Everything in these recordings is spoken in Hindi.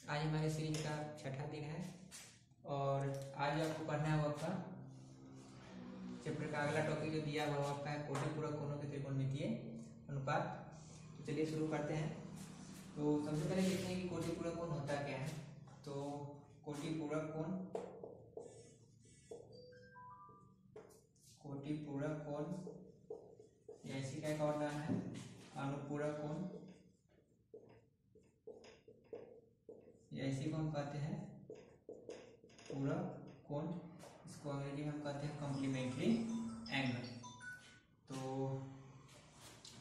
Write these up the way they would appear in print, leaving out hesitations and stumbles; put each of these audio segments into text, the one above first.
आज हमारे सीरीज का छठा दिन है और आज आपको पढ़ना है वो आपका चैप्टर का अगला टॉपिक जो दिया हुआ आपका है कोटिपूरक कोणों के त्रिकोणमितीय अनुपात। तो चलिए शुरू करते हैं। तो सबसे पहले देखते हैं कि कोटिपूरक कोण होता क्या है। तो कोटिपूरक कोण ऐसी का एक और नाम है अनुपूरक कोण, ऐसी कोण कहते हैं पूरक कोण, इसको अंग्रेजी में हम कहते हैं कॉम्प्लीमेंट्री एंगल। तो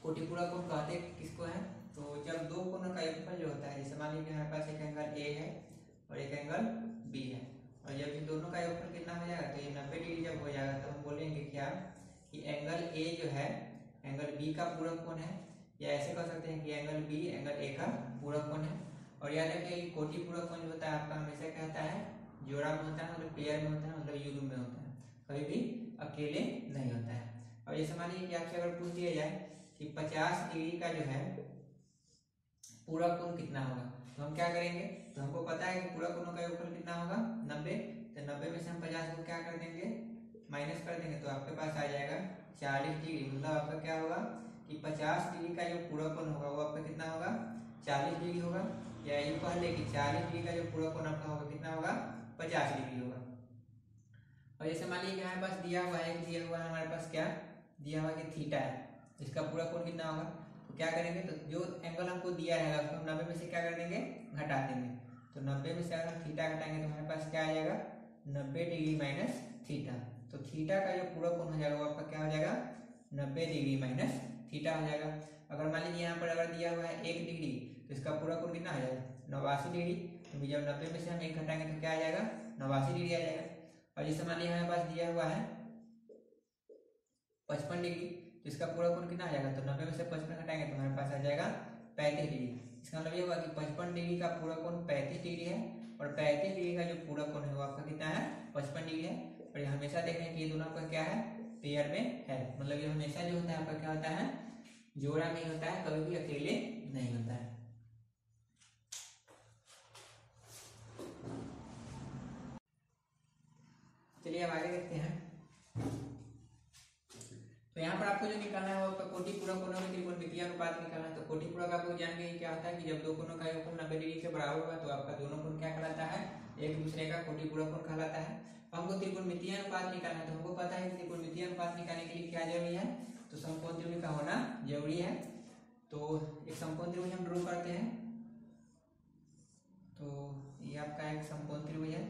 कोटिपूरक कोण कहते किसको है, तो जब दो कोणों का योगफल जो होता है, जैसे मान लीजिए हमारे पास एक एंगल ए है और एक एंगल बी है, और जब इन दोनों का योगफल कितना हो जाएगा, तो ये 90 डिग्री जब हो जाएगा तो हम बोलेंगे क्या कि एंगल ए जो है एंगल बी का पूरक कोण है, या ऐसे कह सकते हैं कि एंगल बी एंगल ए का पूरक कोण है। और याद रखिए कि कोटिपूरक कोण जो होता है आपका हमेशा क्या होता है, जोड़ा में होता है, मतलब पेयर में होता है, मतलब युग्म में होता है, कभी भी अकेले नहीं होता है। और जैसे मान लीजिए कि आपसे अगर पूछ दिया जाए कि 50 डिग्री का जो है पूरक कोण कितना होगा, तो हम क्या करेंगे, तो हमको पता है कि पूरक कोणों का योगफल कितना होगा 90, तो 90 में से हम 50 को क्या कर देंगे, माइनस कर देंगे, तो आपके पास आ जाएगा 40 डिग्री। मतलब आपका क्या होगा कि 50 डिग्री का जो पूरक कोण होगा वो आपका कितना होगा 40 डिग्री होगा, या यूं कह ले कि 40 डिग्री का जो पूरक कोण आपका होगा कितना होगा 50 डिग्री होगा। और जैसे मान लीजिए हमारे पास दिया हुआ है हमारे पास क्या दिया हुआ कि थीटा है, इसका पूरक कोण कितना होगा, तो क्या करेंगे, तो जो एंगल हमको दिया रहेगा उसको हम 90 में से क्या कर देंगे, घटा देंगे। तो 90 में से अगर हम थीटा घटाएंगे तो हमारे पास क्या आ जाएगा 90 डिग्री माइनस थीटा। तो थीटा का जो पूरक कोण हो जाएगा वो आपका क्या हो जाएगा 90 डिग्री माइनस थीटा हो जाएगा। अगर मान लीजिए यहाँ पर अगर दिया हुआ है 1 डिग्री, तो इसका पूरक कोण कितना हो जाएगा 89 डिग्री। तो जब 90 में से हम 1 घटाएंगे तो क्या आ जाएगा 89 डिग्री आ जाएगा। और जैसे मान लीजिए हमारे पास दिया हुआ है 55 डिग्री, तो इसका पूरक कोण कितना आ जाएगा, तो 90 में से 55 घटाएंगे तो हमारे पास आ जाएगा 35 डिग्री। इसका मतलब ये होगा कि 55 डिग्री का पूरक कोण 35 डिग्री है, और 35 डिग्री का जो पूरक कोण है वो आपका कितना है 55 डिग्री है। और ये हमेशा देख रहे हैं कि ये दोनों आपका क्या है पेयर में है, मतलब ये हमेशा जो होता है आपका क्या होता है जोड़ा नहीं होता है, कभी भी अकेले नहीं होता है। चलिए अब आगे देखते हैं। तो यहाँ पर आपको जो निकालना है वो आपका कोटिपूरक कोणों में त्रिकोणमितीय अनुपात निकालना है। तो कोटिपूरक आपको जान गए क्या होता है कि जब दो कोणों का योगफल 90 डिग्री के बराबर होगा तो आपका दोनों कोण क्या कहलाता है, एक दूसरे का कोटिपूरक कोण कहलाता है। हमको त्रिकोणमितीय अनुपात निकालना है, तो हमको पता है कि त्रिकोणमितीय अनुपात निकालने के लिए क्या जरूरी है, तो समकोण त्रिभुज का होना जरूरी है। तो एक समकोण त्रिभुज हम ड्रॉ करते हैं। तो ये आपका एक समकोण त्रिभुज है,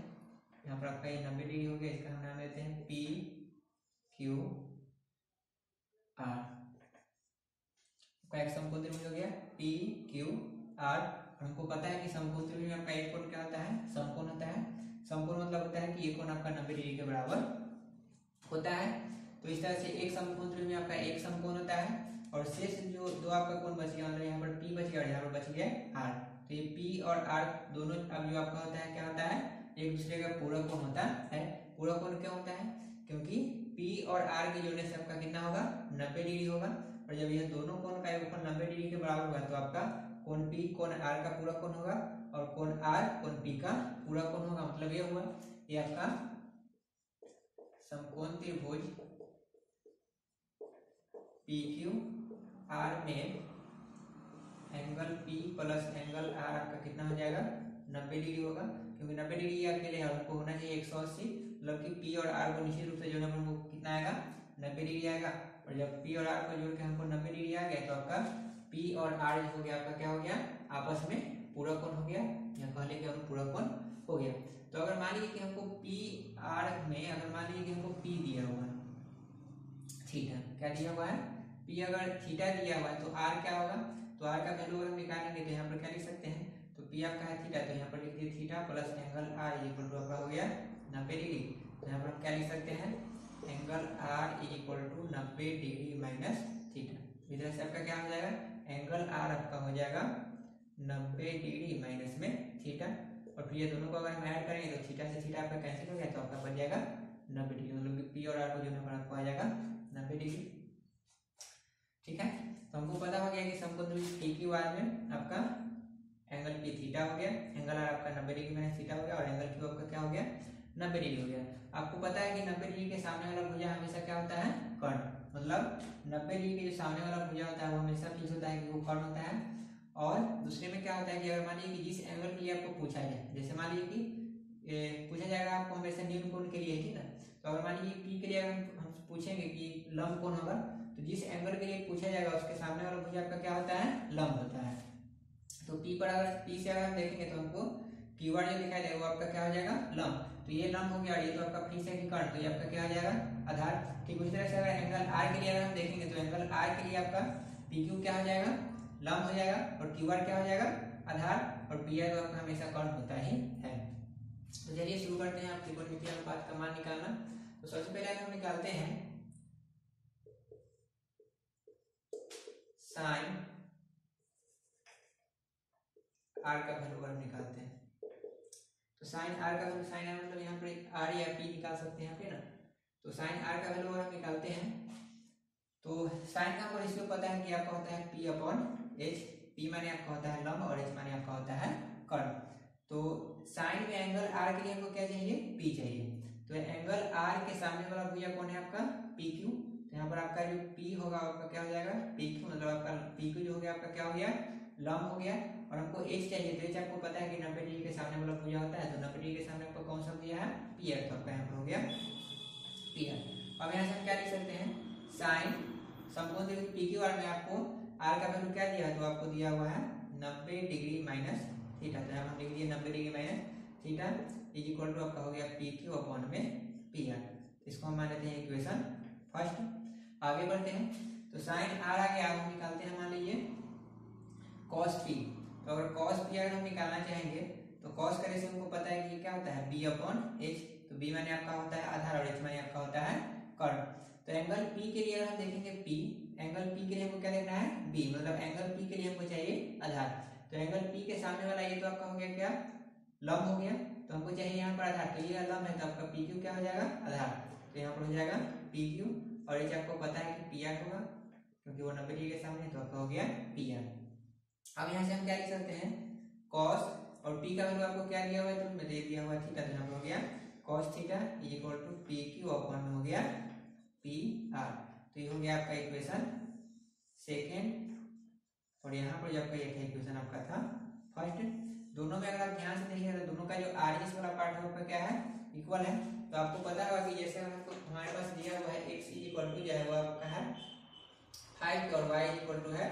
यहाँ पर आपका ये 90 डिग्री हो गया, इसका हम नाम देते हैं पी क्यू आर। एक समकोण त्रिभुज हो गया पी क्यू आर। हमको पता है कि समकोण त्रिभुज में आपका एक कोण क्या होता है, समकोण होता है। समकोण मतलब होता है कि ये कोण आपका 90 डिग्री के बराबर होता है। तो इस तरह से एक समकोण त्रिभुज में आपका एक समकोण होता है, और शेष जो दो आपका कोण बच गया, मतलब यहाँ पर पी बच गया और यहाँ पर बच गया आर। तो ये पी और आर दोनों अब जो आपका होता है क्या होता है, एक दूसरे का पूरक कोण होता है। पूरक कोण क्यों होता है, क्योंकि P और R के जोड़ने से आपका कितना होगा 90 डिग्री होगा, और जब यह दोनों कोण का योगफल 90 डिग्री के बराबर होगा तो आपका कोण P कोण R का पूरक कोण होगा, और कोण R कोण P का पूरक कोण होगा। मतलब ये हुआ ये आपका समकोण त्रिभुज PQR में angle P plus angle R आपका कितना हो जाएगा 90 डिग्री होगा, क्योंकि 90 डिग्री ये अकेले है, आपको होना चाहिए 180, मतलब कि P और R को निश्चित रूप से जोड़ने पर हमको कितना आएगा 90 डिग्री आएगा। और जब P और R को जोड़ के हमको 90 डिग्री आ गया तो आपका P और R हो गया आपका क्या हो गया आपस में पूरक कोण हो गया, या कहले कि पूरक कोण हो गया। तो अगर मान लीजिए कि हमको P R में अगर मान लीजिए कि हमको P दिया हुआ है थीटा, क्या दिया हुआ है P, अगर थीटा दिया हुआ है तो R क्या होगा, तो R का वैल्यू अगर हम निकालेंगे तो यहाँ पर क्या लिख सकते हैं, तो P आपका है थीटा, तो यहाँ पर लिख दिए theta plus angle R equal to आपका हो गया 90 डिग्री। तो यहाँ पर हम क्या लिख सकते हैं angle R equal to 90 degree minus theta. इधर से आपका क्या हो जाएगा एंगल R आपका हो जाएगा 90 डिग्री माइनस में थीटा, और फिर ये दोनों को अगर हम ऐड करेंगे तो थीटा से थीटा आपका कैंसिल हो गया, तो आपका बन जाएगा 90 डिग्री, मतलब कि P और R को जोड़ने पर आपको आ जाएगा 90 डिग्री। ठीक है, तो हमको पता हो गया कि समकोण त्रिभुज PQR में आपका एंगल पी थीटा हो गया, एंगल आर आपका 90 डिग्री माइनस थीटा हो गया, और एंगल क्यू आपका क्या हो गया 90 डिग्री हो गया। आपको पता है कि 90 डिग्री के सामने वाला भुजा हमेशा क्या होता है कर्ण, मतलब 90 डिग्री के जो सामने वाला भुजा होता है वो हमेशा फिक्स होता है कि वो कर्ण होता है। और दूसरे में क्या होता है कि अगर मान लीजिए कि जिस एंगल के लिए आपको पूछा जाए, जैसे मान लीजिए कि पूछा जाएगा आपको हमेशा न्यून कोण के लिए, ठीक है, तो अगर मान लीजिए पी के लिए अगर हम पूछेंगे कि लंब कोण होगा, तो जिस एंगल के लिए पूछा जाएगा उसके सामने वाला भुजा आपका क्या होता है लंब होता है। तो पी पर अगर पी से अगर हम देखेंगे तो हमको क्यू आर जो दिखाई देगा वो आपका क्या हो जाएगा लंब, तो ये लंब हो गया, ये तो आपका फिक्स है कि कर्ण, तो ये आपका क्या हो जाएगा आधार। ठीक उसी तरह से अगर एंगल आर के लिए अगर हम देखेंगे तो एंगल आर के लिए आपका पी क्यू क्या हो जाएगा लंब हो जाएगा, और क्यू आर क्या हो जाएगा आधार, और पी आर तो आपका हमेशा कर्ण होता ही है। तो चलिए शुरू करते हैं आप त्रिकोणमितीय अनुपात का मान निकालना। तो सबसे पहले हम निकालते हैं साइन आर का वैल्यू हम निकालते हैं। तो साइन आर का वैल्यू, साइन आर मतलब यहाँ पर आर या पी निकाल सकते हैं यहाँ पे ना, तो साइन आर का वैल्यू हम निकालते हैं। तो साइन का रेशियो पता है कि आपका होता है पी अपॉन एच, पी माने आपका होता है लंब और एच माने आपका होता है कर्ण। तो साइन में एंगल आर के लिए हमको क्या चाहिए पी चाहिए, तो एंगल आर के सामने वाला भुजा कौन है आपका पी क्यू, तो यहाँ पर आपका जो पी होगा आपका क्या हो जाएगा पी क्यू, मतलब आपका पी क्यू जो हो गया आपका क्या हो गया लंब हो गया, और हमको एच चाहिए, तो एच आपको पता है कि 90 डिग्री के सामने वाला भुजा होता है, तो 90 डिग्री के सामने आपको कौन सा भुजा है पी आर, तो आपका यहाँ पर हो गया पी आर। अब यहाँ से हम क्या लिख सकते हैं साइन समकोण त्रिभुज पी क्यू आर में आपको आर का वैल्यू क्या दिया है, तो आपको दिया हुआ है 90 डिग्री माइनस थीटा, तो यहाँ हम लिख दिए 90 degree minus theta is equal to आपका हो गया पी क्यू अपॉन में पी आर। इसको हम मान लेते हैं इक्वेशन फर्स्ट। आगे बढ़ते हैं, तो साइन आर आ गया, हम निकालते हैं मान लीजिए कॉस पी। तो अगर कॉस पी अगर हम निकालना चाहेंगे तो कॉस का रेशियो हमको पता है कि क्या होता है बी अपॉन एच, तो बी माने आपका होता है आधार और एच माने आपका होता है कर्ण। तो एंगल पी के लिए अगर हम देखेंगे पी, एंगल पी के लिए हमको क्या देखना है बी, मतलब एंगल पी के लिए हमको चाहिए आधार, तो एंगल पी के सामने वाला ये तो आपका हो गया क्या लंब हो गया, तो हमको चाहिए यहाँ पर आधार, तो ये लंब है तो आपका पी क्यू क्या हो जाएगा आधार, तो यहाँ पर हो जाएगा पी क्यू, और एच आपको पता है कि पी आर होगा क्योंकि वो 90 डिग्री के सामने, तो आपका हो गया पी आर। अब यहाँ से हम क्या लिख सकते हैं cos, और p का वैल्यू आपको क्या दिया हुआ है तो मैं दे दिया हुआ थीटा, तो यहाँ पर हो गया cos theta is equal to P Q upon में हो गया पी आर। तो ये हो गया आपका इक्वेशन सेकेंड, और यहाँ पर जो आपका ये था इक्वेशन आपका था फर्स्ट। दोनों में अगर आप ध्यान से देखिए तो दोनों का जो आरएस वाला पार्ट है आपका क्या है इक्वल है। तो आपको पता होगा कि जैसे हमको हमारे पास दिया हुआ है x इज इक्वल टू जो है वो आपका है 5 और y इज इक्वल टू है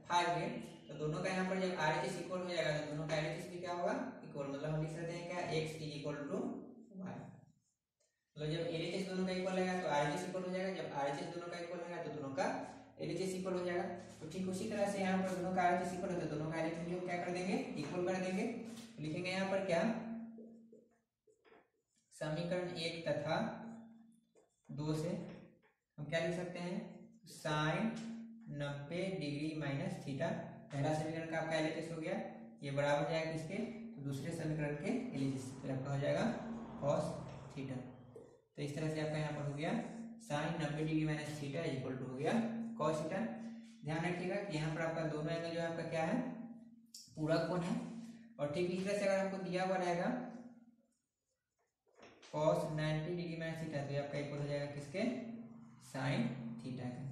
5 है, तो दोनों का यहाँ पर जब RHS इक्वल हो जाएगा तो दोनों का RHS भी क्या होगा इक्वल, मतलब हम लिख सकते हैं क्या x is equal to y, मतलब जब LHS दोनों का इक्वल रहेगा तो RHS इक्वल हो जाएगा, जब RHS दोनों का इक्वल रहेगा तो दोनों का LHS इक्वल हो जाएगा। तो ठीक उसी तरह से यहाँ पर दोनों का RHS इक्वल है तो दोनों का LHS भी क्या कर देंगे इक्वल कर देंगे। तो लिखेंगे यहाँ पर क्या समीकरण 1 तथा 2 से हम क्या लिख सकते हैं साइन 90 डिग्री माइनस थीटा, पहला समीकरण का आपका एलएचएस हो गया, ये बराबर हो जाएगा किसके तो दूसरे समीकरण के एलएचएस, तो आपका हो जाएगा cos थीटा। तो इस तरह से आपका यहाँ पर हो गया sine 90 degree minus theta equal to हो गया cos थीटा। ध्यान रखिएगा कि यहाँ पर आपका दोनों एंगल जो है आपका क्या है पूरक कोण है, और ठीक इस तरह से अगर हमको दिया हुआ रहेगा cos 90 डिग्री माइनस थीटा तो ये आपका इक्वल हो जाएगा किसके साइन थीटा का।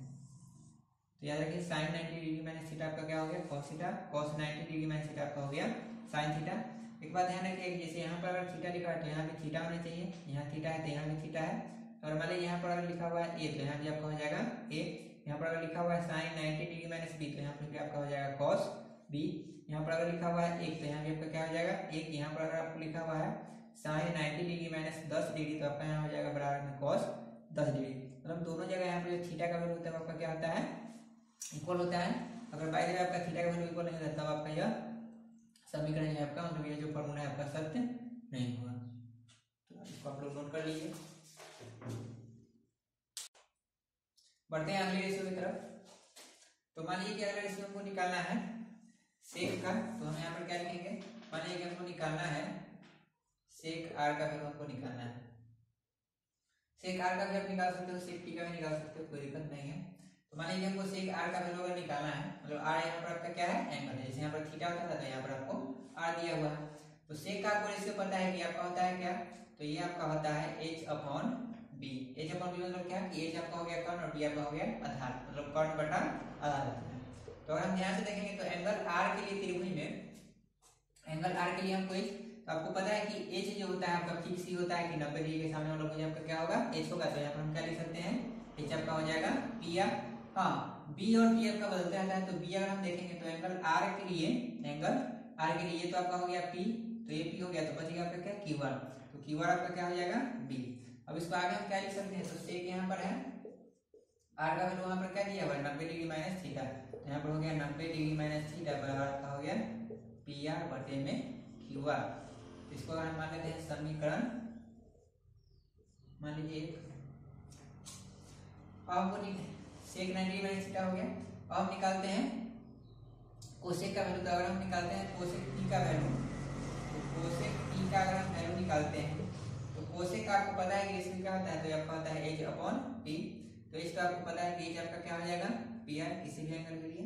तो याद रखिए साइन 90 डिग्री माइनस थीटा आपका क्या हो गया cos theta, cos 90 degree minus theta आपका हो गया साइन थीटा। एक बात ध्यान रखिए जैसे यहाँ पर अगर थीटा लिखा है तो यहाँ भी थीटा होना चाहिए, यहाँ थीटा है तो यहाँ भी थीटा है, और मान लीजिए यहाँ पर अगर लिखा हुआ है ए तो यहाँ भी आपका हो जाएगा ए, यहाँ पर अगर लिखा हुआ है साइन 90 डिग्री माइनस बी तो यहाँ पर भी आपका हो जाएगा cos बी, यहाँ पर अगर लिखा हुआ है एक तो यहाँ भी आपका क्या हो जाएगा एक, यहाँ पर अगर आपको लिखा हुआ है साइन 90 डिग्री माइनस 10 डिग्री तो आपका यहाँ हो जाएगा बराबर में cos 10 डिग्री, मतलब दोनों जगह यहाँ पर जो थीटा का वैल्यू होता है आपका क्या होता है इक्वल होता है। अगर बाय द वे आपका थीटा का वैल्यू इक्वल नहीं रहता तब आपका यह समीकरण है आपका मतलब ये जो फॉर्मूला है आपका सत्य नहीं होगा, तो इसको आप लोग नोट कर लीजिए। बढ़ते हैं अगले रेशियो की तरफ। तो मान लीजिए कि अगला रेशियो हमको निकालना है सेक का, तो हम यहाँ पर क्या लिखेंगे मान लीजिए कि हमको निकालना है सेक आर का वैल्यू हमको निकालना है, सेक आर का भी आप निकाल सकते हो सेक टी का भी निकाल सकते हो कोई दिक्कत नहीं है। तो मान लीजिए हमको सेक आर का वैल्यू अगर निकालना है मतलब आर यहाँ पर आपका क्या है एंगल है, जैसे यहाँ पर थीटा होता था तो यहाँ पर आपको आर दिया हुआ है। तो सेक का आपको रेशियो पता है कि आपका होता है क्या, तो ये आपका होता है h upon B. h upon B मतलब क्या कि h आपका हो गया कर्ण और b आपका हो गया आधार, मतलब कर्ण बटा आधार होता है। तो अगर हम ध्यान से देखेंगे तो एंगल r के लिए त्रिभुज में एंगल r के लिए हम कोई, तो आपको पता है कि h जो होता है आपका फिक्स ही होता है कि 90 डिग्री के सामने वाला भुज आपका क्या होगा h होगा। तो यहाँ पर हम क्या लिख सकते हैं h आपका हो जाएगा p r। हाँ b और p आपका बदलता रहता है, तो b अगर हम देखेंगे तो एंगल r के लिए ये तो आपका हो गया p, तो ये p हो गया, तो बचेगा आपका क्या q1, तो q1 आपका क्या हो जाएगा b। अब इसको आगे हम क्या लिख सकते हैं, तो सेक यहाँ पर है r का वैल्यू वहां पर क्या दिया हुआ है 90 डिग्री माइनस थीटा, तो यहाँ पर हो गया 90 डिग्री माइनस थीटा बराबर आपका हो गया पी आर बटे में क्यू आर। इसको अगर हम मान लेते हैं समीकरण मान लीजिए एक, अब सेक 90 डिग्री माइनस थीटा हो गया। अब हम निकालते हैं कोसेक का वैल्यू, तो अगर हम निकालते हैं कोसेक टी का वैल्यू, तो कोसेक टी का अगर हम वैल्यू निकालते हैं तो कोसेक का आपको पता है कि इसमें क्या होता है, तो आपका होता है h अपॉन p। तो इस तो आपको पता है कि h आपका क्या हो जाएगा पी आर किसी भी एंगल के लिए,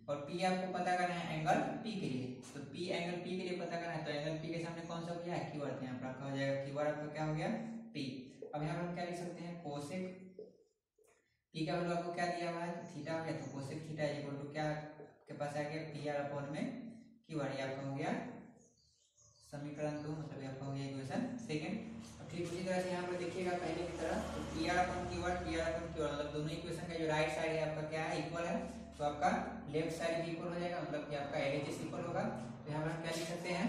और p आपको पता करना है एंगल p के लिए, तो p एंगल p के लिए पता करना है, तो एंगल p के सामने कौन सा हो गया है q आर, तो यहाँ पर आपका हो जाएगा q आर आपका क्या हो गया p। अब यहाँ पर हम क्या लिख सकते हैं कोसेक p का वैल्यू आपको क्या दिया हुआ है थीटा हो गया, तो कोसेक थीटा इक्वल टू क्या आपके पास आ गया पी आर अपॉन में q आर, ये आपका हो गया समीकरण 2, मतलब ये आपका हो गया इक्वेशन सेकंड। ठीक उसी तरह से यहाँ पर देखिएगा पहले की तरह, तो P R upon Q R मतलब दोनों इक्वेशन का जो राइट साइड है आपका क्या है इक्वल है, तो आपका लेफ्ट साइड भी इक्वल हो जाएगा, मतलब कि आपका एलएचएस इक्वल होगा। तो यहाँ पर हम क्या लिख सकते हैं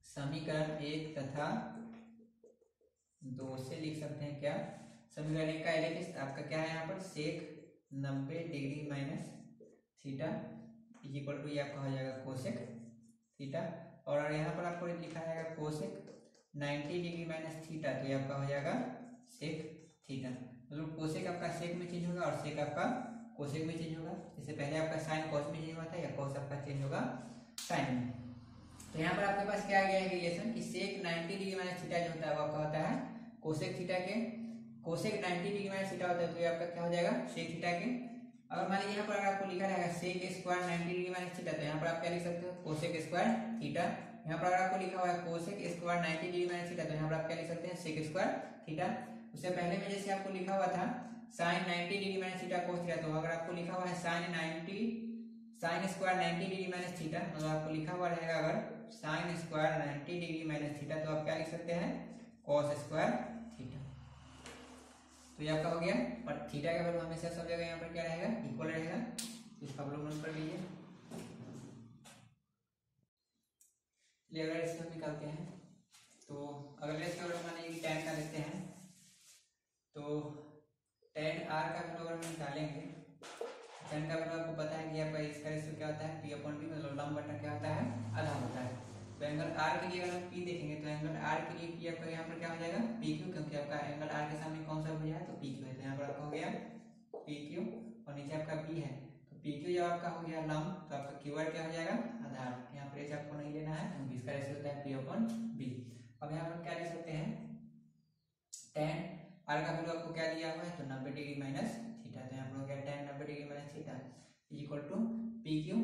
समीकरण 1 तथा 2 से लिख सकते हैं क्या, समीकरण 1 का एलएचएस आपका क्या है यहाँ पर sec 90 degree minus theta equal to ये आपका हो जाएगा कोसेक थीटा, और यहाँ पर आपको लिखा जाएगा कोसेक 90 डिग्री माइनस थीटा, तो ये आपका हो जाएगा सेक थीटा, मतलब कोसेक आपका सेक में चेंज होगा और सेक आपका कोसेक में चेंज होगा। जैसे पहले आपका साइन कॉस में चेंज हुआ था, या कॉस आपका चेंज होगा साइन में। तो यहाँ पर आपके पास क्या आ गया है रिलेशन कि सेक 90 डिग्री माइनस थीटा जो होता है वो आपका होता है कोसेक थीटा के, कोसेक 90 डिग्री माइनस थीटा होता है, तो ये आपका क्या हो जाएगा सेक थीटा के। अगर मान लीजिए यहाँ पर अगर आपको लिखा रहेगा sec square 90 degree minus theta, तो यहाँ पर आप क्या लिख सकते हो कोसेक स्क्वायर थीटा। यहाँ पर अगर आपको लिखा हुआ है cosec square 90 degree minus theta, तो यहाँ पर आप क्या लिख सकते हैं सेक स्क्वायर थीटा। उससे पहले में जैसे आपको लिखा हुआ था sine 90 degree minus theta cos theta, तो अगर आपको लिखा हुआ है sine square 90 degree minus theta, मतलब आपको लिखा हुआ रहेगा अगर sine square 90 degree minus theta, तो आप क्या लिख सकते हैं कॉस स्क्वायर थीटा। तो ये आपका हो गया, और थीटा का वैल्यू हमेशा सब जगह यहाँ पर क्या रहेगा इक्वल रहेगा, तो इसका अवलोकन कर लीजिए। चलिए अगर इसको निकालते हैं तो अगर इसका वैल्यू मान लीजिए tan का लेते हैं, तो tan r का वैल्यू अगर हम निकालेंगे, tan का वैल्यू आपको पता है कि आपका इसका रेशियो क्या होता है p अपॉन b, मतलब लंब बटा क्या होता है आधा होता है। तो एंगल r के लिए अगर हम p देखेंगे, तो एंगल r के लिए p आपका यहाँ पर क्या हो जाएगा pq, क्योंकि आपका एंगल r के सामने कौन सा भुज है तो pq है, तो यहाँ पर आपका हो गया pq, और नीचे आपका b है, तो pq जब आपका हो गया लंब, तो आपका qr क्या हो जाएगा आधार। यहाँ पर h आपको नहीं लेना है, इसका रेशियो होता है p अपॉन b। अब यहाँ पर क्या लिख सकते हैं tan r का वैल्यू आपको क्या दिया हुआ है, तो 90 डिग्री माइनस थीटा, तो यहाँ पर हो गया tan 90 degree minus theta equal to pq,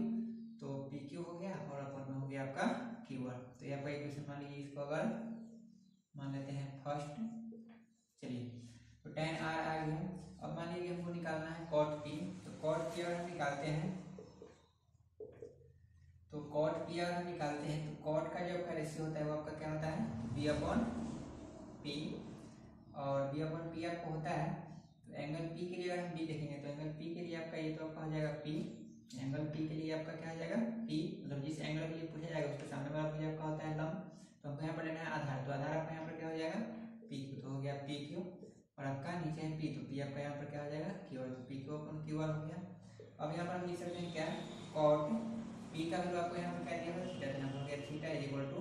तो pq हो गया और अपन में हो गया आपका qr। तो यहाँ पर इक्वेशन मान लीजिए, इसको अगर मान लेते हैं फर्स्ट, चलिए तो tan r आ गया। अब मान लीजिए हमको निकालना है cot p, तो cot p अगर हम निकालते हैं, तो cot p अगर हम निकालते हैं, तो cot का जो आपका रेशियो होता है वो आपका क्या होता है b अपॉन p, और b अपॉन p आपको होता है, तो एंगल p के लिए अगर हम b देखेंगे, तो एंगल p के लिए आपका ये तो आपका हो जाएगा p, एंगल p के लिए आपका क्या हो जाएगा p, मतलब जिस एंगल के लिए पूछा जाएगा उसके सामने वाला भुज आपका होता है लंब, तो हमको यहाँ पर लेना है आधार, तो आधार आपका यहाँ पर क्या हो जाएगा pq, तो हो गया pq, और आपका नीचे है p, तो p आपका यहाँ पर क्या हो जाएगा qr, तो pq अपॉन qr हो गया। अब यहाँ पर हम लिख सकते हैं क्या cot p का वैल्यू आपको यहाँ पर क्या दिया हुआ थीटा, तो यहाँ पर हो गया थीटा इक्वल टू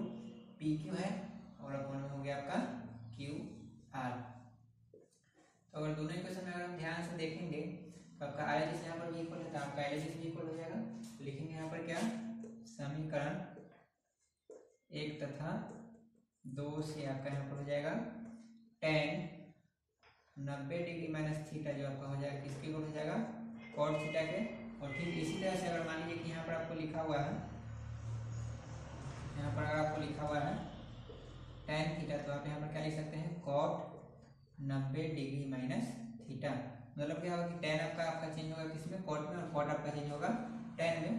pq है, और अपॉन में हो गया आपका qr। तो अगर दोनों इक्वेशन में अगर हम ध्यान से देखेंगे, तो आपका एलएचएस यहाँ पर भी इक्वल है, तो आपका एलएचएस भी इक्वल हो जाएगा। तो लिखेंगे यहाँ पर क्या समीकरण 1 तथा 2 से आपका यहाँ पर हो जाएगा tan 90 डिग्री माइनस थीटा जो आपका हो जाएगा किसके इक्वल हो जाएगा cot थीटा के। और ठीक इसी तरह से अगर मान लीजिए कि यहाँ पर आपको लिखा हुआ है पर अगर आपको लिखा हुआ है tan थीटा तो आप यहाँ पर क्या लिख सकते हैं cot 90 डिग्री माइनस थीटा। मतलब क्या होगा कि tan आपका चेंज होगा किसमें cot में, और cot आपका चेंज होगा tan में।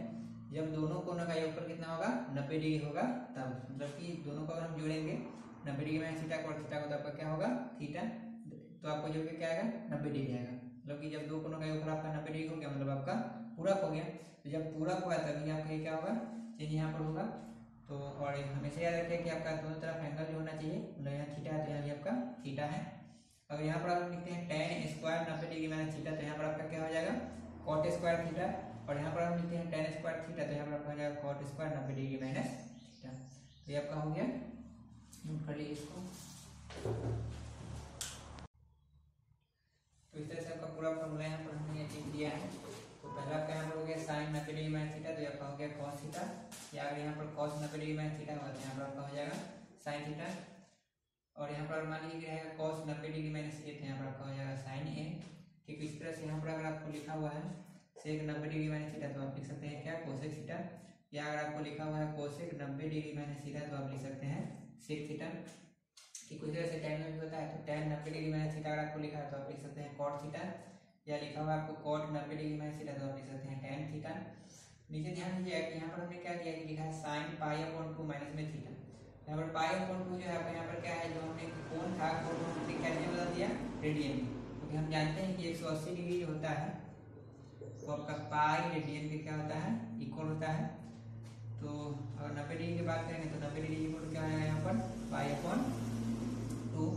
जब दोनों कोनों का योगफल कितना होगा 90 डिग्री होगा तब, मतलब कि दोनों को अगर हम जोड़ेंगे 90 degree minus theta cot theta को तो आपका क्या होगा थीटा, तो आपको जो क्या आएगा 90 डिग्री आएगा। मतलब कि जब दो कोनों का योगफल आपका 90 डिग्री हो गया मतलब आपका पूरक हो गया। तो जब पूरक हुआ तभी आपका क्या होगा चेंज यहाँ पर होगा। तो और हमेशा याद रखिए कि आपका दोनों तरफ एंगल जो होना चाहिए, मतलब यहाँ थीटा है तो यहाँ भी आपका थीटा है। अगर यहाँ पर आप लिखते हैं tan square 90 degree minus theta तो यहाँ पर आपका क्या हो जाएगा cot स्क्वायर थीटा, और यहाँ पर हम लिखते हैं tan स्क्वायर थीटा तो यहाँ पर आपका हो जाएगा cot square 90 degree minus theta. तो ये आपका हो गया, नोट कर लीजिए इसको। तो इस तरह से आपका पूरा फॉर्मूला यहाँ पर हमने लिख दिया है। तो पहला आपका यहाँ पर हो गया साइन 90 डिग्री माइनस थीटा तो आपका हो गया cos थीटा, या अगर यहाँ पर cos 90 डिग्री माइनस थीटा होगा तो यहाँ पर आपका हो जाएगा साइन थीटा। और यहाँ पर मान लीजिए रहेगा cos 90 डिग्री माइनस ए तो यहाँ पर आपका हो जाएगा साइन ए। ठीक इस तरह से यहाँ पर अगर आपको लिखा हुआ है सेक 90 डिग्री माइनस थीटा तो आप लिख सकते हैं क्या कोसेक थीटा, या अगर आपको लिखा हुआ है कोसेक 90 डिग्री माइनस थीटा तो आप लिख सकते हैं सेक थीटा। ठीक उसी तरह से tan में भी होता है, तो tan 90 डिग्री माइनस थीटा अगर आपको लिखा है तो आप लिख सकते हैं cot थीटा, या लिखा हुआ है आपको cot 90 डिग्री माइनस थीटा तो आप लिख सकते हैं tan थीटा। नीचे ध्यान दीजिए कि यहाँ पर हमने क्या किया कि लिखा है sin π/2 माइनस में थीटा। यहाँ पर π/2 जो है आपका यहाँ पर क्या है, जो हमने कोण था कोण को हमने क्या में बदल दिया रेडियन में, क्योंकि हम जानते हैं कि 180 डिग्री होता है वो आपका पाई रेडियन के क्या होता है इक्वल होता है। तो अगर 90 डिग्री की बात करेंगे तो 90 डिग्री इक्वल क्या आएगा यहाँ पर π/2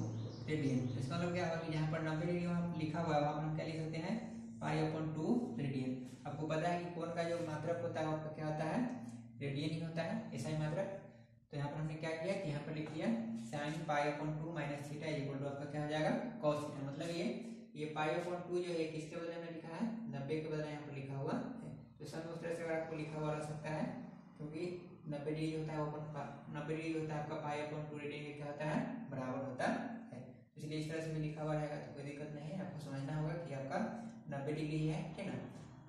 रेडियन। इसका मतलब क्या होगा कि यहाँ पर 90 डिग्री वहाँ लिखा हुआ है वहाँ पर हम क्या लिख सकते हैं π/2 रेडियन। आपको पता है कि कोण का जो मात्रक होता है आपका क्या होता है रेडियन ही होता है, ऐसा ही मात्रक। तो यहाँ पर हमने क्या किया कि यहाँ पर लिख दिया sin π/2 minus theta equal to आपका क्या हो जाएगा cos थीटा। मतलब ये π/2 जो है किसके बदले में लिखा है 90 के बदले यहाँ पर लिखा हुआ है। तो सब उस तरह से अगर आपको लिखा हुआ रह सकता है, क्योंकि 90 डिग्री होता है 90 डिग्री होता है आपका π/2 रेडियन के क्या होता है बराबर होता है, इसलिए इस तरह से भी लिखा हुआ रहेगा तो कोई दिक्कत नहीं है। आपको समझना होगा कि आपका 90 डिग्री है, ठीक ना।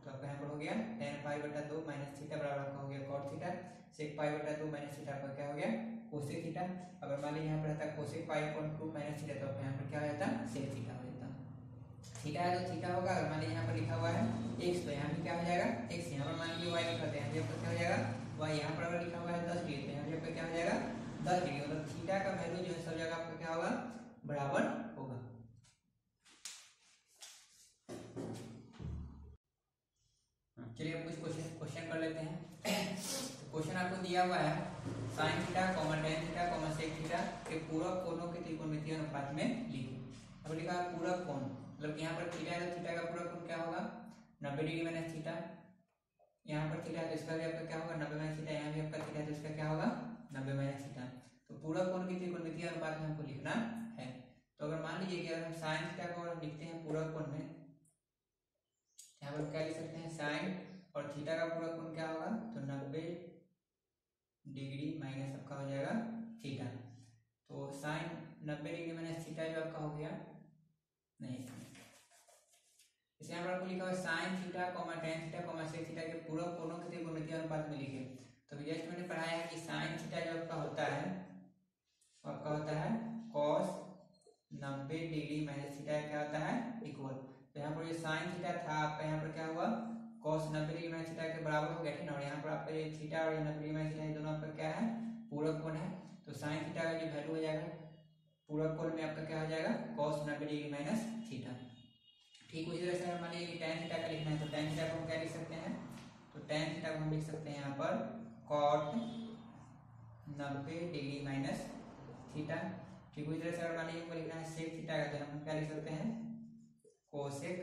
तो आपका यहाँ पर हो गया tan π/2 माइनस थीटा बराबर आपका हो गया cot theta, sec π/2 minus theta आपका क्या हो गया cosec थीटा। अगर मान लीजिए यहाँ पर रहता cosec π/2 माइनस थीटा तो आपका यहाँ पर क्या हो जाता sec थीटा हो जाता। थीटा है तो थीटा होगा। अगर मान लीजिए यहाँ पर लिखा हुआ है x तो यहाँ भी क्या हो जाएगा x, यहाँ पर मान लीजिए y लिखा है यहाँ पर क्या हो जाएगा y, यहाँ पर अगर लिखा हुआ है 10 डिग्री तो यहाँ पर क्या हो जाएगा 10 डिग्री। मतलब थीटा का वैल्यू जो है सब जगह आपका क्या होगा बराबर होगा। चलिए अब कुछ क्वेश्चन कर लेते हैं। क्वेश्चन आपको दिया हुआ है sin theta, tan theta, sec theta के पूरक कोणों के त्रिकोणमितीय अनुपात में लिखिए। अब लिखा है पूरक कोण, मतलब यहाँ पर थीटा है तो थीटा का पूरक कोण क्या होगा 90 डिग्री माइनस थीटा। यहाँ पर थीटा है तो इसका भी आपका क्या होगा 90 माइनस थीटा, यहाँ भी आपका थीटा है तो इसका क्या होगा 90 माइनस थीटा। तो पूरक कोण के त्रिकोणमितीय अनुपात में हमको लिखना है। तो अगर मान लीजिए कि अगर हम sin थीटा को हम लिखते हैं पूरक कोण में, यहाँ पर क्या लिख सकते हैं sin और थीटा का पूरक कोण क्या होगा तो 90 डिग्री माइनस आपका हो जाएगा थीटा। तो sin 90 डिग्री माइनस थीटा जो आपका हो गया नहीं, इसे यहाँ पर आपको लिखा हुआ है sin theta tan theta sec theta के पूरक कोणों के त्रिकोणमितीय अनुपात में लिखे। तो जस्ट मैंने पढ़ाया है कि sin थीटा जो आपका होता है वो आपका होता है cos 90 डिग्री माइनस थीटा क्या होता है इक्वल। तो यहाँ पर ये sin थीटा था आपका यहाँ पर क्या हुआ cos 90 डिग्री माइनस थीटा के बराबर हो गया, ठीक ना। और यहाँ पर आपका ये थीटा और ये 90 डिग्री माइनस थीटा दोनों आपका क्या है पूरक कोण है। तो sin थीटा का जो वैल्यू हो जाएगा पूरक कोण में आपका क्या हो जाएगा cos 90 डिग्री माइनस थीटा। ठीक उसी तरह से अगर मान लीजिए कि tan थीटा का लिखना है तो tan थीटा को हम क्या लिख सकते हैं, तो tan थीटा को हम लिख सकते हैं यहाँ पर cot 90 डिग्री माइनस थीटा। ठीक उसी तरह से अगर मान लीजिए हमको लिखना है sec थीटा का तो हम क्या लिख सकते हैं cosec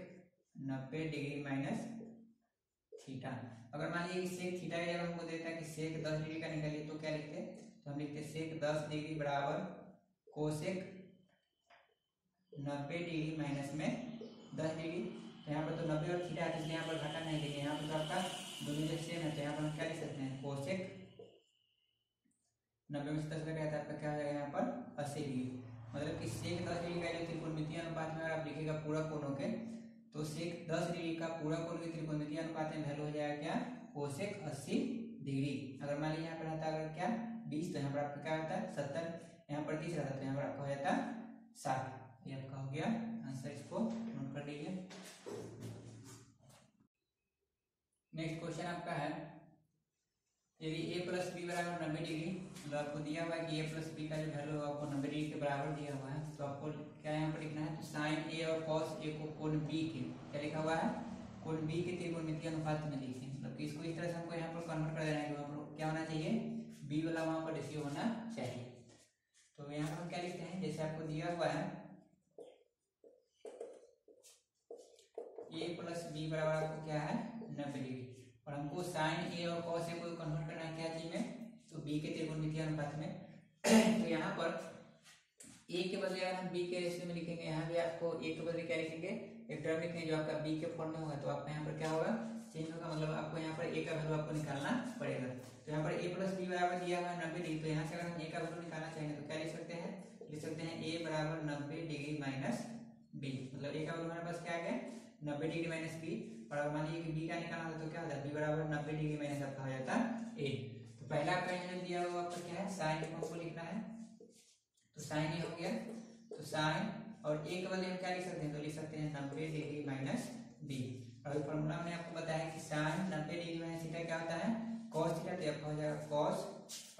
90 डिग्री माइनस थीटा। अगर मान लीजिए कि sec थीटा की जगह हमको देता है कि sec 10 डिग्री का निकालिए तो क्या लिखते हैं, तो हम लिखते हैं sec 10 डिग्री बराबर cosec 90 डिग्री माइनस में 10 डिग्री। तो यहाँ पर तो 90 और थीटा है इसलिए यहाँ पर घटा नहीं देंगे, यहाँ पर तो आपका दोनों जब सेम है तो यहाँ पर हम क्या लिख सकते हैं cosec 90 में 10 घटाया तो आपका क्या हो जाएगा यहाँ पर 80 डिग्री। मतलब कि sec 10 डिग्री का जो त्रिकोणमितीय अनुपात में अगर आप लिखिएगा पूरक कोणों के तो sec 10 डिग्री का पूरक कोण के त्रिकोणमितीय अनुपात में वैल्यू हो जाएगा क्या cosec 80 डिग्री। अगर मान लीजिए यहाँ पर रहता अगर क्या 20 तो यहाँ पर आपका क्या होता है 70, यहाँ पर 30 रहता है तो यहाँ पर आपका हो जाता है 60। ये आपका हो गया आंसर, इसको नोट कर लीजिए। नेक्स्ट क्वेश्चन आपका है, यदि a प्लस बी बराबर 90 डिग्री, मतलब आपको दिया हुआ है कि a प्लस बी का जो वैल्यू आपको 90 डिग्री के बराबर दिया हुआ है, तो आपको क्या यहाँ पर लिखना है, तो साइन a और कॉस a को कोण b के क्या लिखा हुआ है, कोण b के त्रिकोणमितीय अनुपात में लिखें। मतलब कि इसको इस तरह से हमको यहाँ पर कन्वर्ट कर देना है कि वहाँ पर क्या होना चाहिए, b वाला वहाँ पर रेशियो होना चाहिए। तो यहाँ पर हम क्या लिखते हैं, जैसे आपको दिया हुआ है a प्लस बी बराबर आपको क्या है 90 डिग्री, और हमको साइन ए और कॉस ए को कन्वर्ट करना है क्या चीज में, तो बी के त्रिकोणमितीय अनुपात में। तो यहाँ पर ए के बदले अगर हम बी के रेशियो में लिखेंगे, यहाँ भी आपको ए के बदले क्या लिखेंगे, एक टर्म लिखेंगे जो आपका बी के फॉर्म में होगा, तो आपका यहाँ पर क्या होगा, चेंज होगा। मतलब आपको यहाँ पर ए का वैल्यू आपको निकालना पड़ेगा। तो यहाँ पर ए प्लस बी बराबर दिया हुआ है 90 डिग्री, तो यहाँ से अगर हम ए का वैल्यू निकालना चाहेंगे तो क्या लिख सकते हैं, ए बराबर 90 डिग्री माइनस बी। मतलब ए का वैल्यू हमारे पास क्या आ गया 90 डिग्री माइनस बी, और अगर मान लीजिए कि बी का निकालना हो तो क्या होता है, बी बराबर 90 डिग्री माइनस आपका हो जाता है ए। तो पहला आपका यहाँ दिया हुआ आपको क्या है, साइन को हमको लिखना है, तो साइन ए हो गया, तो साइन और ए के बदले हम क्या लिख सकते हैं, तो लिख सकते हैं 90 डिग्री माइनस बी। और फॉर्मूला में आपको बताया कि साइन 90 डिग्री माइनस थीटा क्या होता है, कॉस थीटा, तो आपका हो जाएगा कॉस,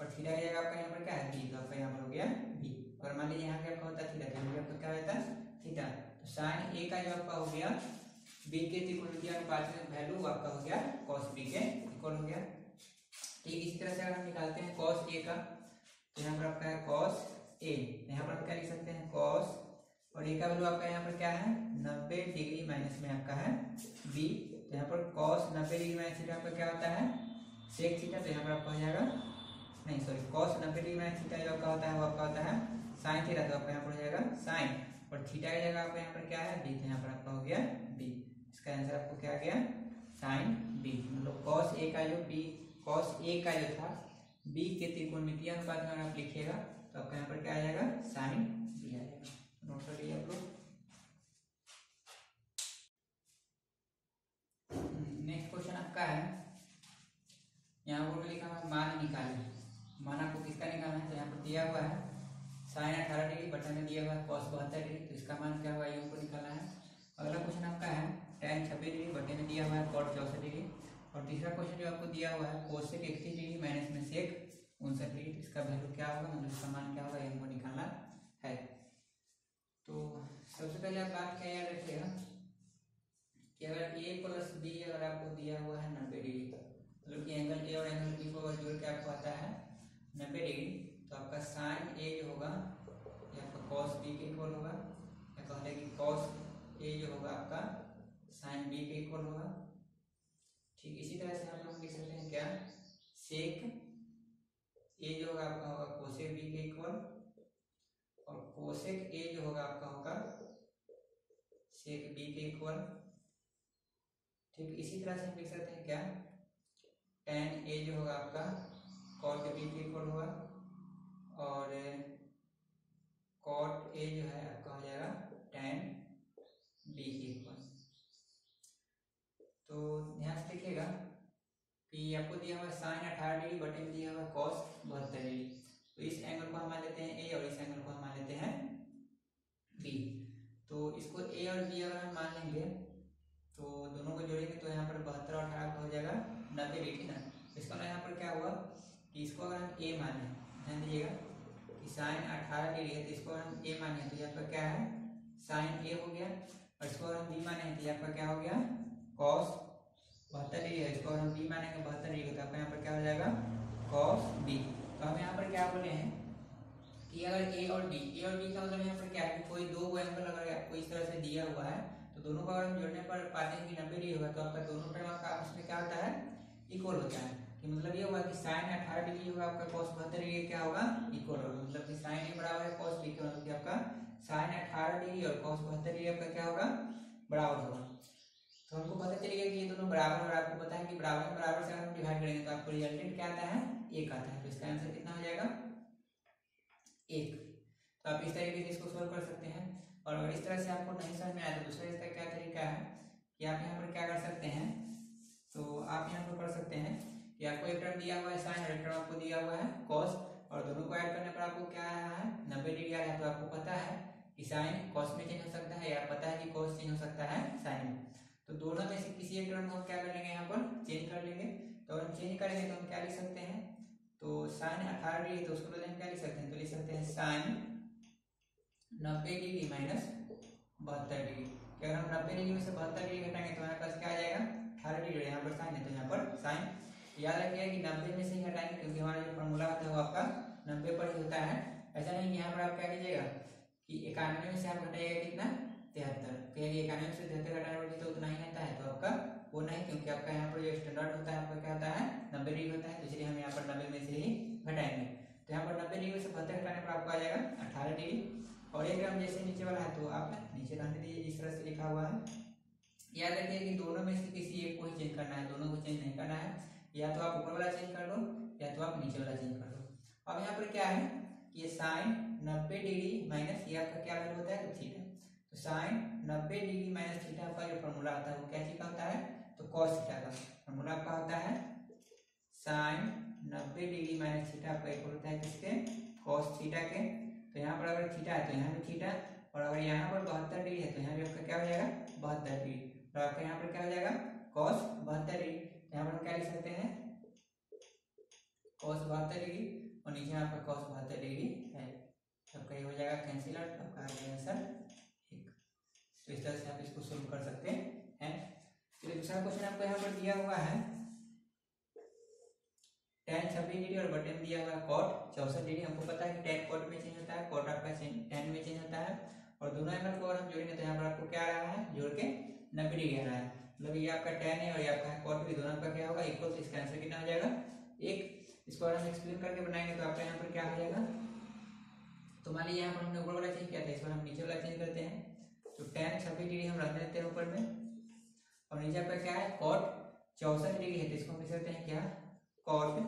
और थीटा की जगह आपका यहाँ पर क्या है बी, तो आपका यहाँ पर हो गया बी। और मान लीजिए यहाँ पे आपका होता है थीटा, तो आपका क्या होता है थीटा। तो साइन ए का जो आपका हो गया बी के त्रिकोणमितीय अनुपात में वैल्यू आपका हो गया cos b के इक्वल हो गया। ठीक इसी तरह से अगर हम निकालते हैं cos a का, तो यहाँ पर आपका है cos a, यहाँ पर हम क्या लिख सकते हैं cos, और a का वैल्यू आपका यहाँ पर क्या है 90 डिग्री माइनस में आपका है b। तो यहाँ पर cos 90 डिग्री माइनस थीटा आपका क्या होता है sec थीटा, तो यहाँ पर आपका हो जाएगा नहीं sorry cos 90 degree minus theta जो आपका होता है वो आपका होता है sin थीटा, तो आपका यहाँ पर हो जाएगा sin, और थीटा की जगह आपका यहाँ पर क्या है b, तो यहाँ पर आपका हो गया b। इसका आंसर आपको क्या आ गया साइन बी। मतलब cos a का जो था b के त्रिकोणमितीय अनुपात में अगर आप लिखिएगा तो आपका यहाँ पर क्या आ जाएगा साइन बी आ जाएगा। नोट कर लीजिए आप लोग। नेक्स्ट क्वेश्चन आपका है, यहाँ पर लिखा हुआ मान निकालें। मान आपको किसका निकालना है, तो यहाँ पर दिया हुआ है साइन 18 डिग्री, बटन में दिया हुआ है cos 72 डिग्री, तो इसका मान क्या हुआ ये हमको निकालना है। अगला क्वेश्चन आपका है tan 26 डिग्री, बटे में दिया हुआ है cot 64 डिग्री, और तीसरा क्वेश्चन जो आपको दिया हुआ है cosec 31 डिग्री माइनस में sec 59 डिग्री, इसका वैल्यू क्या होगा, मतलब इसका मान क्या होगा ये हमको निकालना है। तो सबसे पहले आप बात क्या याद रखिएगा कि अगर a प्लस बी अगर आपको दिया हुआ है 90 डिग्री, मतलब कि एंगल a और एंगल b को जोड़ के आपको आता है 90 डिग्री, तो आपका साइन a जो होगा ये आपका cos b के इक्वल होगा, या कहते हैं कि cos a जो होगा आपका साइन b के इक्वल होगा। ठीक इसी तरह से हम लोग लिख सकते हैं क्या सेक a जो होगा आपका होगा कोसेक b के इक्वल, और कोसेक a जो होगा आपका होगा सेक b के इक्वल। ठीक इसी तरह से हम लिख सकते हैं क्या tan a जो होगा आपका cot b के इक्वल होगा, और cot a जो है आपका हो जाएगा tan b के इक्वल। तो ध्यान से देखिएगा कि आपको दिया हुआ है साइन 18 डिग्री, बटे में दिया हुआ है cos 72 डिग्री, तो इस एंगल को हम मान लेते हैं a और इस एंगल को हम मान लेते हैं b। तो इसको a और b अगर हम मान लेंगे तो दोनों को जोड़ेंगे तो यहाँ पर 72 और 18 हो जाएगा 90 डिग्री, ठीक ना। इसका मतलब यहाँ पर क्या हुआ कि इसको अगर हम a माने, ध्यान दीजिएगा कि साइन 18 डिग्री है, तो इसको अगर हम a माने तो यहाँ पर क्या है साइन a हो गया, और इसको अगर हम b माने तो यहाँ पर क्या हो गया cos 72 डिग्री है, इसको अगर हम b मानेंगे 72 डिग्री, तो आपका यहाँ पर क्या हो जाएगा cos b। तो हम यहाँ पर क्या बोले हैं कि अगर a और b का मतलब यहाँ पर क्या है कि कोई दो एंगल अगर आपको इस तरह से दिया हुआ है तो दोनों को अगर हम जोड़ने पर पाते हैं कि 90 डिग्री होगा, तो आपका दोनों टर्म आपका आपस में क्या होता है इक्वल होता है। कि मतलब ये होगा कि साइन 18 डिग्री होगा आपका cos 72 डिग्री क्या होगा इक्वल होगा, मतलब कि साइन a बराबर है cos b के, मतलब कि आपका साइन 18 डिग्री और cos 72 डिग्री आपका क्या होगा बराबर होगा। तो हमको पता चलेगा कि ये दोनों बराबर, और आपको पता है कि बराबर में बराबर से अगर हम डिवाइड करेंगे तो आपको रिजल्टेंट क्या आता है 1 आता है, तो इसका आंसर कितना हो जाएगा 1। तो आप इस तरीके से इसको सॉल्व कर सकते हैं। और अगर इस तरह से आपको नहीं समझ में आया तो दूसरा इसका क्या तरीका है कि आप यहाँ पर क्या कर सकते हैं, तो आप यहाँ पर कर सकते हैं कि आपको एक टर्म दिया हुआ है साइन और एक टर्म आपको दिया हुआ है cos, और दोनों को साइन कॉस में चेंज हो सकता है, या पता है कि कॉस चेंज हो सकता है साइन में। तो दोनों में से किसी एक टर्म को हम क्या कर लेंगे, यहाँ पर चेंज कर लेंगे। तो अगर हम चेंज करेंगे तो हम क्या लिख सकते हैं, तो साइन 18 डिग्री, तो उसको बदले हम क्या लिख सकते हैं, तो लिख सकते हैं साइन 90 डिग्री माइनस 72 डिग्री। अगर हम 90 डिग्री में से 72 डिग्री घटाएंगे तो हमारे पास क्या आ जाएगा, 18 डिग्री। यहाँ पर साइन है तो यहाँ पर साइन। याद रखिए कि 90 में से ही घटाएंगे, क्योंकि हमारा जो फॉर्मूला होता है वो आपका 90 पर ही होता है। ऐसा नहीं कि यहाँ पर आप क्या कीजिएगा कि 91 में से आप घटाइएगा कितना, 73, कहेंगे 91 में से 73 घटाने तो उतना ही आता है, तो आपका वो नहीं, क्योंकि आपका यहाँ पर जो स्टैंडर्ड होता है आपका क्या होता है 90 डिग्री होता है, तो इसलिए हम यहाँ पर 90 में से ही घटाएंगे। तो यहाँ पर 90 डिग्री में से 72 घटाने पर आपको आ जाएगा 18 डिग्री। और एक हम जैसे नीचे वाला है तो आप नीचे रहने दीजिए जिस तरह से लिखा हुआ है। याद रखिए कि दोनों में से किसी एक को ही चेंज करना है, दोनों को चेंज नहीं करना है। या तो आप ऊपर वाला चेंज कर लो या तो आप नीचे वाला चेंज कर लो। अब यहाँ पर क्या है, ये साइन 90 डिग्री माइनस ये आपका क्या वैल्यू होता है, तो थीटा। तो साइन 90 डिग्री माइनस थीटा का जो फॉर्मूला होता है वो क्या चीज का होता है, तो कॉस थीटा का फॉर्मूला आपका होता है साइन 90 डिग्री माइनस थीटा आपका इक्वल होता है किसके, कॉस थीटा के। तो यहाँ पर अगर थीटा है तो यहाँ भी थीटा, और अगर यहाँ पर 72 डिग्री है तो यहाँ भी आपका क्या हो जाएगा 72 डिग्री, और आपका यहाँ पर क्या हो जाएगा कॉस 72 डिग्री। यहाँ पर हम क्या लिख सकते हैं, कॉस 72 डिग्री, और नीचे आपका कॉस 72 डिग्री है। आपका ये हो जाएगा कैंसिल आउट, आपका आ जाएगा आंसर 1। तो इस तरह से आप इसको सोल्व कर सकते हैं। तो दूसरा क्वेश्चन आपको यहाँ पर दिया हुआ है tan 26 डिग्री और बटे में दिया हुआ है cot 64 डिग्री। हमको पता है कि tan cot में चेंज होता है, cot आपका tan में चेंज होता है, और दोनों एंगल को अगर हम जोड़ेंगे तो यहाँ पर आपको क्या आ रहा है, जोड़ के 90 डिग्री आ रहा है। मतलब ये आपका tan है और ये आपका cot भी, दोनों का क्या होगा इक्वल, तो इसका आंसर कितना हो जाएगा 1। इसको अगर हम एक्सप्लेन करके बनाएंगे तो आपका यहाँ पर क्या हो जाएगा, तो मान लीजिए यहाँ पर हमने ऊपर वाला चेंज किया था, इस बार हम नीचे वाला चेंज करते हैं। तो tan 26 डिग्री हम रख देते हैं ऊपर में, और नीचे आपका क्या है cot 64 डिग्री है, तो इसको हम लिख सकते हैं क्या, cot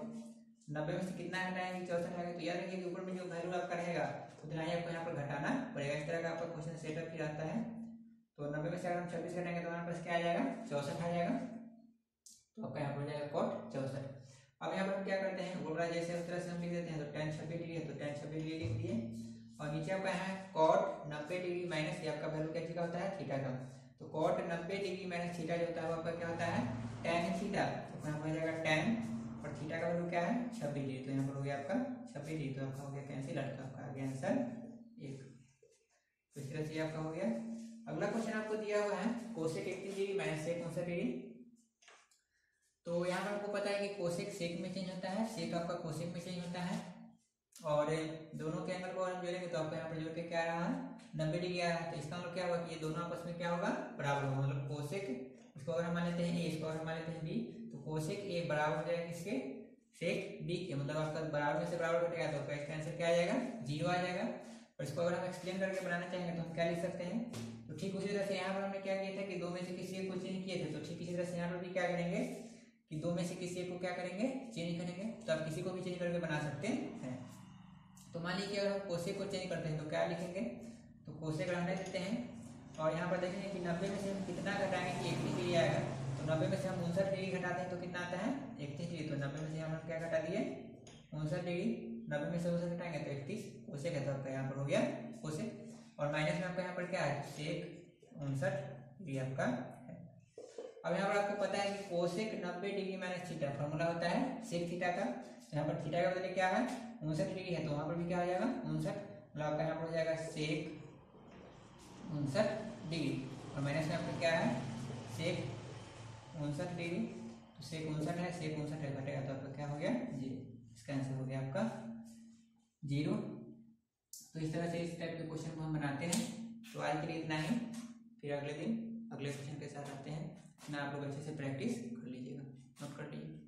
90 में से कितना हटाएंगे 64 आएगा। तो याद रखिए कि ऊपर में जो वैल्यू आपका रहेगा उतना ही आपको यहाँ पर घटाना पड़ेगा। इस तरह का आपका क्वेश्चन सेटअप ही रहता है। तो 90 में से अगर हम 26 घटाएंगे तो हमारे पास क्या आ जाएगा 64 आ जाएगा, तो आपका यहाँ पर हो जाएगा cot 64। अब यहाँ पर हम क्या करते हैं, ऊपर जैसे उस तरह से हम लिख देते हैं। तो tan 26 डिग्री है तो tan 26 डिग्री लिख दिए, और नीचे आपका है cot 90 डिग्री माइनस ये आपका वैल्यू क्या चीज का होता है, थीटा का। तो cot 90 डिग्री माइनस थीटा जो होता है वो आपका क्या होता है tan थीटा, तो यहाँ पर हो जाएगा tan, और थीटा का वैल्यू क्या है 26 डिग्री, तो यहाँ पर हो गया आपका 26 डिग्री, तो आपका हो गया कैंसिल, आपका आ गया आंसर 1। तो इस तरह से आपका हो गया। अगला क्वेश्चन आपको दिया हुआ है cosec 31 degree minus sec 59 degree. तो यहाँ पर आपको पता है कि कोसेक सेक में चेंज होता है, सेक आपका कोसेक में चेंज होता है, और दोनों के एंगल को हम जोड़ेंगे तो आपको यहाँ पर जोड़ के क्या आ रहा है 90 डिग्री आ रहा है। तो इसका मतलब क्या होगा कि ये दोनों आपस में क्या होगा बराबर होगा, मतलब कोसेक, इसको अगर हम मान लेते हैं ए, इसको अगर हम मान लेते हैं बी, तो कोसेक ए बराबर हो जाएगा किसके, सेक बी के। मतलब आपका बराबर में से बराबर घटेगा तो आपका इसका आंसर क्या आ जाएगा 0 आ जाएगा। और इसको अगर हम एक्सप्लेन करके बनाना चाहेंगे तो हम क्या लिख सकते हैं, तो ठीक उसी तरह से यहाँ पर हमने क्या किया था कि दो में से किसी एक को चेंज किए थे, तो ठीक इसी तरह से यहाँ पर भी क्या करेंगे कि दो में से किसी एक को क्या करेंगे चेंज करेंगे। तो आप किसी को भी चेंज करके बना सकते हैं। तो मान लीजिए अगर हम कोसेक को चेंज करते हैं तो क्या लिखेंगे, तो कोसेक रहने देते हैं, और यहाँ पर देखेंगे कि 90 में से हम कितना घटाएंगे कि 31 डिग्री आएगा। तो 90 में से हम 59 डिग्री घटाते हैं तो कितना आता है 31 डिग्री। तो 90 में से हम क्या घटा दिए 59 डिग्री, 90 में से 59 घटाएंगे तो 31 कोसेक है, तो आपका यहाँ पर हो गया कोसेक। और माइनस में आपका यहाँ पर क्या है सेक 59 डिग्री आपका है। अब यहाँ पर आपको पता है कि cosec 90 degree minus theta formula होता है सेक थीटा का। यहाँ पर थीटा का बदले क्या है 59 डिग्री है, तो वहाँ पर भी क्या हो जाएगा 59, मतलब आपका यहाँ पर हो जाएगा सेक 59 डिग्री, और माइनस में आपका क्या है सेक 59 डिग्री। तो सेक 59 है, सेक 59 घटेगा तो आपका क्या हो गया 0। इसका आंसर हो गया आपका 0। तो इस तरह से इस टाइप के क्वेश्चन को हम बनाते हैं। तो आज के लिए इतना ही, फिर अगले दिन अगले क्वेश्चन के साथ आते हैं। ना आप लोग अच्छे से प्रैक्टिस कर लीजिएगा, नोट कर लीजिए।